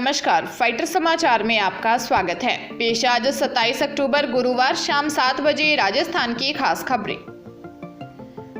नमस्कार, फाइटर समाचार में आपका स्वागत है। पेश आज 27 अक्टूबर गुरुवार शाम 7 बजे राजस्थान की खास खबरें।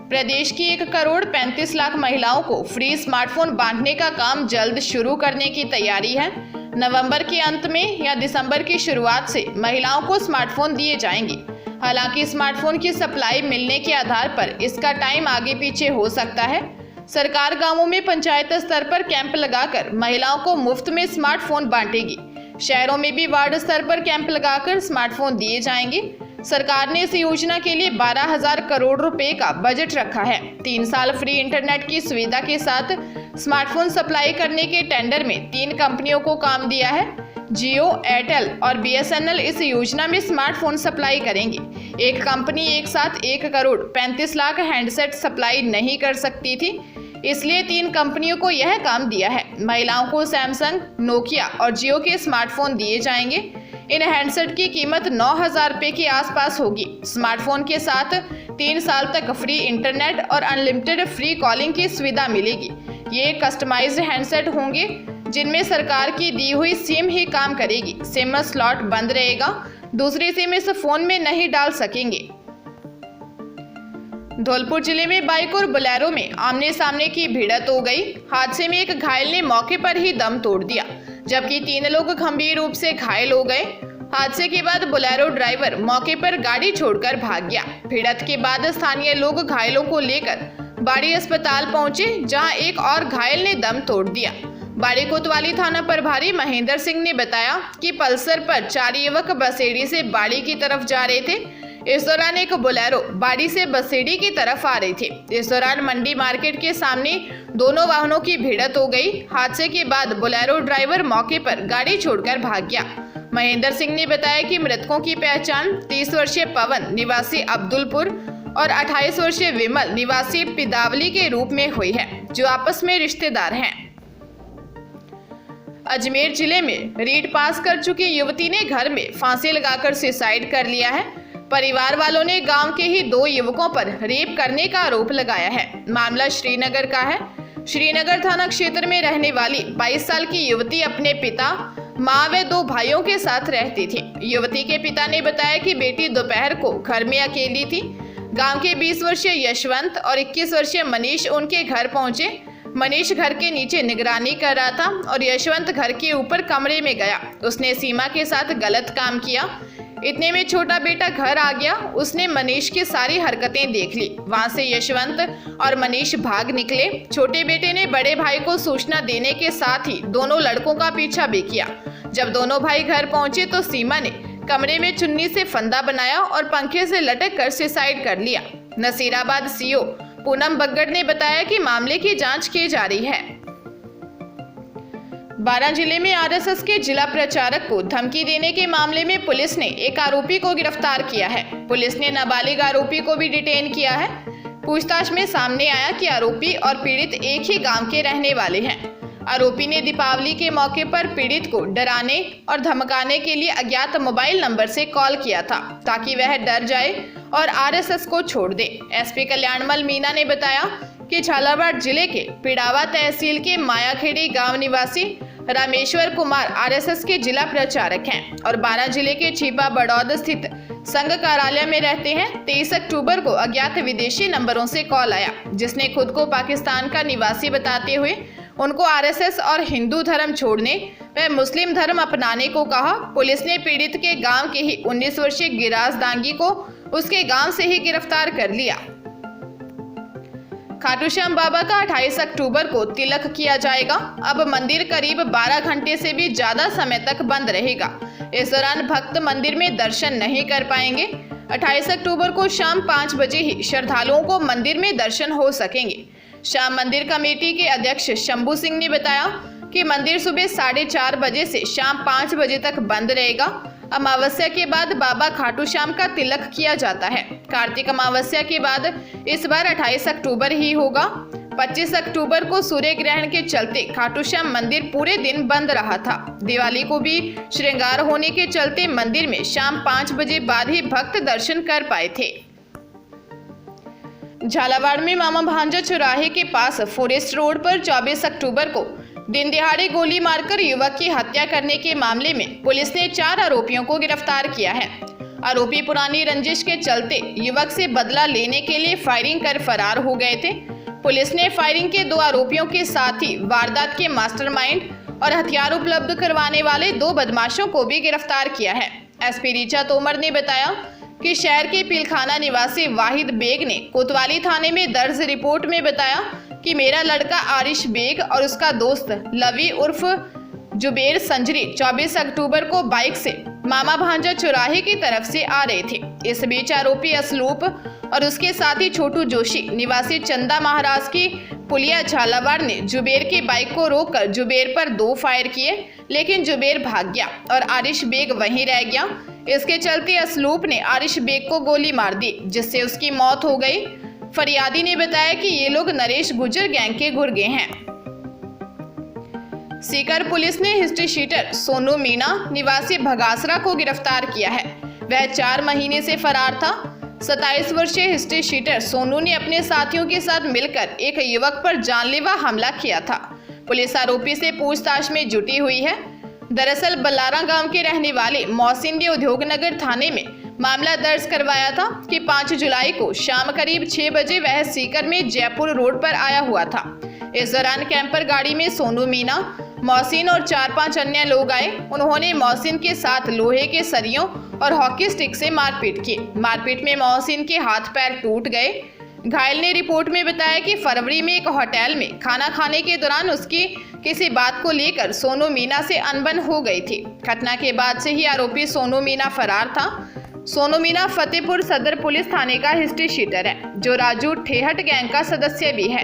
प्रदेश की 1,35,00,000 महिलाओं को फ्री स्मार्टफोन बांटने का काम जल्द शुरू करने की तैयारी है। नवंबर के अंत में या दिसंबर की शुरुआत से महिलाओं को स्मार्टफोन दिए जाएंगे। हालांकि स्मार्टफोन की सप्लाई मिलने के आधार पर इसका टाइम आगे पीछे हो सकता है। सरकार गांवों में पंचायत स्तर पर कैंप लगाकर महिलाओं को मुफ्त में स्मार्टफोन बांटेगी। शहरों में भी वार्ड स्तर पर कैंप लगाकर स्मार्टफोन दिए जाएंगे। सरकार ने इस योजना के लिए 12,000 करोड़ रुपए का बजट रखा है। 3 साल फ्री इंटरनेट की सुविधा के साथ स्मार्टफोन सप्लाई करने के टेंडर में 3 कंपनियों को काम दिया है। जियो, एयरटेल और BSNL इस योजना में स्मार्टफोन सप्लाई करेंगे। एक कंपनी एक साथ 1,35,00,000 हैंडसेट सप्लाई नहीं कर सकती थी, इसलिए 3 कंपनियों को यह काम दिया है। महिलाओं को सैमसंग, नोकिया और जियो के स्मार्टफोन दिए जाएंगे। इन हैंडसेट की कीमत 9,000 रुपए के आसपास होगी। स्मार्टफोन के साथ 3 साल तक फ्री इंटरनेट और अनलिमिटेड फ्री कॉलिंग की सुविधा मिलेगी। ये कस्टमाइज्ड हैंडसेट होंगे जिनमें सरकार की दी हुई सिम ही काम करेगी। सिम स्लॉट बंद रहेगा, दूसरी सिम इस फोन में नहीं डाल सकेंगे। धौलपुर जिले में बाइक और बोलेरो में आमने सामने की भिड़ंत हो गई। हादसे में एक घायल ने मौके पर ही दम तोड़ दिया, जबकि 3 लोग गंभीर रूप से घायल हो गए। हादसे के बाद बोलेरो ड्राइवर मौके पर गाड़ी छोड़कर भाग गया। भिड़ंत के बाद स्थानीय लोग घायलों को लेकर बाड़ी अस्पताल पहुंचे, जहां एक और घायल ने दम तोड़ दिया। बाड़ी कोतवाली थाना प्रभारी महेंद्र सिंह ने बताया कि पल्सर पर 4 युवक बसेड़ी से बाड़ी की तरफ जा रहे थे। इस दौरान एक बोलेरो बाड़ी से बसेड़ी की तरफ आ रही थी। इस दौरान मंडी मार्केट के सामने दोनों वाहनों की भिड़ंत हो गई। हादसे के बाद बोलेरो ड्राइवर मौके पर गाड़ी छोड़कर भाग गया। महेंद्र सिंह ने बताया कि मृतकों की पहचान 30 वर्षीय पवन निवासी अब्दुलपुर और 28 वर्षीय विमल निवासी पिदावली के रूप में हुई है, जो आपस में रिश्तेदार हैं। अजमेर जिले में रीट पास कर चुकी युवती ने घर में फांसी लगाकर सुसाइड कर लिया है। परिवार वालों ने गांव के ही 2 युवकों पर रेप करने का आरोप लगाया है। मामला श्रीनगर का है। श्रीनगर थाना क्षेत्र में रहने वाली 22 साल की युवती अपने पिता, मां व 2 भाइयों के साथ रहती थी। युवती के पिता ने बताया कि बेटी दोपहर को घर में अकेली थी। गांव के 20 वर्षीय यशवंत और 21 वर्षीय मनीष उनके घर पहुंचे। मनीष घर के नीचे निगरानी कर रहा था और यशवंत घर के ऊपर कमरे में गया। उसने सीमा के साथ गलत काम किया। इतने में छोटा बेटा घर आ गया। उसने मनीष की सारी हरकतें देख ली। वहां से यशवंत और मनीष भाग निकले। छोटे बेटे ने बड़े भाई को सूचना देने के साथ ही दोनों लड़कों का पीछा भी किया। जब दोनों भाई घर पहुंचे तो सीमा ने कमरे में चुन्नी से फंदा बनाया और पंखे से लटक कर सुसाइड कर लिया। नसीराबाद CO पूनम बग्गड़ ने बताया कि मामले की जांच की जा रही है। बारां जिले में RSS के जिला प्रचारक को धमकी देने के मामले में पुलिस ने एक आरोपी को गिरफ्तार किया है। पुलिस ने नाबालिग आरोपी को भी डिटेन किया है। पूछताछ में सामने आया कि आरोपी और पीड़ित एक ही गांव के रहने वाले हैं। आरोपी ने दीपावली के मौके पर पीड़ित को डराने और धमकाने के लिए अज्ञात मोबाइल नंबर से कॉल किया था, ताकि वह डर जाए और RSS को छोड़ दे। SP कल्याणमल मीना ने बताया कि झालावाड़ जिले के पिड़ावा तहसील के मायाखेड़ी गांव निवासी रामेश्वर कुमार RSS के जिला प्रचारक हैं और 12 जिले के छिपा बड़ौद स्थित संघ कार्यालय में रहते हैं। 23 अक्टूबर को अज्ञात विदेशी नंबरों से कॉल आया, जिसने खुद को पाकिस्तान का निवासी बताते हुए उनको RSS और हिंदू धर्म छोड़ने व मुस्लिम धर्म अपनाने को कहा। पुलिस ने पीड़ित के गांव के ही 19 वर्षीय गिराज दांगी को उसके गांव से ही गिरफ्तार कर लिया। खाटू श्याम बाबा का 28 अक्टूबर को तिलक किया जाएगा। अब मंदिर करीब 12 घंटे से भी ज्यादा समय तक बंद रहेगा। इस दौरान भक्त मंदिर में दर्शन नहीं कर पाएंगे। 28 अक्टूबर को शाम 5 बजे ही श्रद्धालुओं को मंदिर में दर्शन हो सकेंगे। श्याम मंदिर कमेटी के अध्यक्ष शंभू सिंह ने बताया कि मंदिर सुबह 4:30 बजे से शाम 5 बजे तक बंद रहेगा। अमावस्या के बाद बाबा खाटू श्याम का तिलक किया जाता है। कार्तिक अमावस्या के बाद इस बार 28 अक्टूबर ही होगा। 25 अक्टूबर को सूर्य ग्रहण के चलते खाटू श्याम मंदिर पूरे दिन बंद रहा था। दिवाली को भी श्रृंगार होने के चलते मंदिर में शाम 5 बजे बाद ही भक्त दर्शन कर पाए थे। झालावाड़ में मामा भांजा चौराहे के पास फॉरेस्ट रोड पर 24 अक्टूबर को दिन दिहाड़े गोली मारकर युवक की हत्या करने के मामले में पुलिस ने 4 आरोपियों को गिरफ्तार किया है। आरोपी पुरानी रंजिश के चलते युवक से बदला लेने के लिए फायरिंग कर फरार हो गए थे। पुलिस ने फायरिंग के 2 आरोपियों के साथ ही वारदात के मास्टरमाइंड और हथियार उपलब्ध करवाने वाले 2 बदमाशों को भी गिरफ्तार किया है। एसपी ऋचा तोमर ने बताया कि शहर के पिलखाना निवासी वाहिद बेग ने कोतवाली थाने में दर्ज रिपोर्ट में बताया कि मेरा लड़का आरिश बेग और उसका दोस्त लवी उर्फ जुबेर संजरी 24 अक्टूबर को बाइक से मामा भांजा चौराहे की तरफ से आ रहे थे। इस बीच आरोपी असलूप और उसके साथी छोटू जोशी निवासी चंदा महाराज की पुलिया झालावाड़ ने जुबेर की बाइक को रोककर जुबेर पर 2 फायर किए, लेकिन जुबेर भाग गया और आरिश बेग वहीं रह गया। इसके चलते असलूप ने आरिश बेग को गोली मार दी, जिससे उसकी मौत हो गई। फरियादी ने बताया कि ये लोग नरेश गुर्जर गैंग के गुर्गे हैं। सीकर पुलिस ने हिस्ट्री शीटर सोनू मीना निवासी भगासरा को गिरफ्तार किया है। वह 4 महीने से फरार था। 27 वर्षीय हिस्ट्री शीटर सोनू ने अपने साथियों के साथ मिलकर एक युवक पर जानलेवा हमला किया था। पुलिस आरोपी से पूछताछ में जुटी हुई है। दरअसल बल्लारा गांव के रहने वाले मोहसिन ने उद्योगनगर थाने में मामला दर्ज करवाया था कि 5 जुलाई को शाम करीब 6 बजे वह सीकर में जयपुर रोड पर आया हुआ था। इस दौरान कैंपर गाड़ी में सोनू मीना, मोहसिन और 4-5 अन्य लोग आए। उन्होंने मोहसिन के साथ लोहे के सरियों और हॉकी स्टिक से मारपीट की। मारपीट में मोहसिन के हाथ पैर टूट गए। घायल ने रिपोर्ट में बताया कि फरवरी में एक होटल में खाना खाने के दौरान उसकी किसी बात को लेकर सोनू मीना से अनबन हो गई थी। घटना के बाद से ही आरोपी सोनू मीना फरार था। सोनू मीना फतेहपुर सदर पुलिस थाने का हिस्ट्री शीटर है, जो राजू ठेहट गैंग का सदस्य भी है।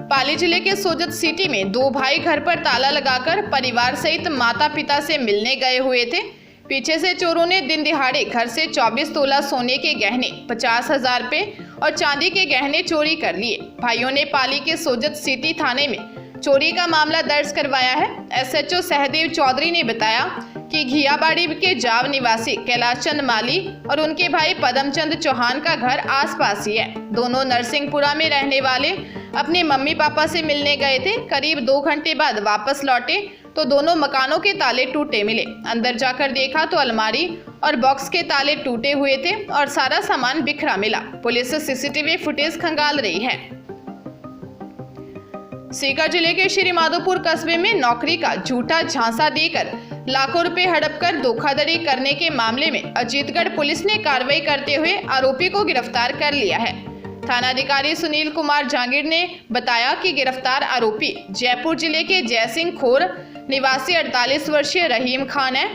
पाली जिले के सोजत सिटी में 2 भाई घर पर ताला लगाकर परिवार सहित माता पिता से मिलने गए हुए थे। पीछे से चोरों ने दिन दिहाड़े घर से 24 तोला सोने के गहने, 50,000 रुपए और चांदी के गहने चोरी कर लिए। भाइयों ने पाली के सोजत सिटी थाने में चोरी का मामला दर्ज करवाया है। एसएचओ सहदेव चौधरी ने बताया कि घियाबाड़ी के जाव निवासी कैलाश चंद माली और उनके भाई पदमचंद चौहान का घर आसपास ही है। दोनों नरसिंहपुरा में रहने वाले अपने मम्मी पापा से मिलने गए थे। करीब 2 घंटे बाद वापस लौटे तो दोनों मकानों के ताले टूटे मिले। अंदर जाकर देखा तो अलमारी और बॉक्स के ताले टूटे हुए थे और सारा सामान बिखरा मिला। पुलिस सीसीटीवी फुटेज खंगाल रही है। सीकर जिले के श्री माधोपुर कस्बे में नौकरी का झूठा झांसा देकर लाखों रुपए हड़प कर धोखाधड़ी करने के मामले में अजीतगढ़ पुलिस ने कार्रवाई करते हुए आरोपी को गिरफ्तार कर लिया है। थानाधिकारी सुनील कुमार जांगीर ने बताया कि गिरफ्तार आरोपी जयपुर जिले के जयसिंह खोर निवासी 48 वर्षीय रहीम खान है।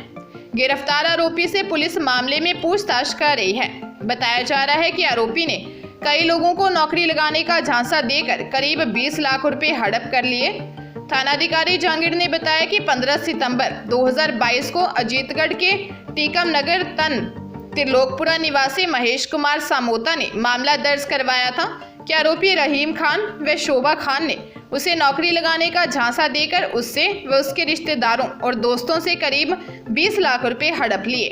गिरफ्तार आरोपी से पुलिस मामले में पूछताछ कर रही है। बताया जा रहा है कि आरोपी ने कई लोगों को नौकरी लगाने का झांसा देकर करीब 20 लाख रुपए हड़प कर लिए। थानाधिकारी जांगीर ने बताया कि 15 सितंबर 2022 को अजीतगढ़ के टीकम नगर तन त्रिलोकपुरा निवासी महेश कुमार सामोता ने मामला दर्ज करवाया था कि आरोपी रहीम खान व शोभा खान ने उसे नौकरी लगाने का झांसा देकर उससे व उसके रिश्तेदारों और दोस्तों से करीब 20 लाख रुपए हड़प लिए।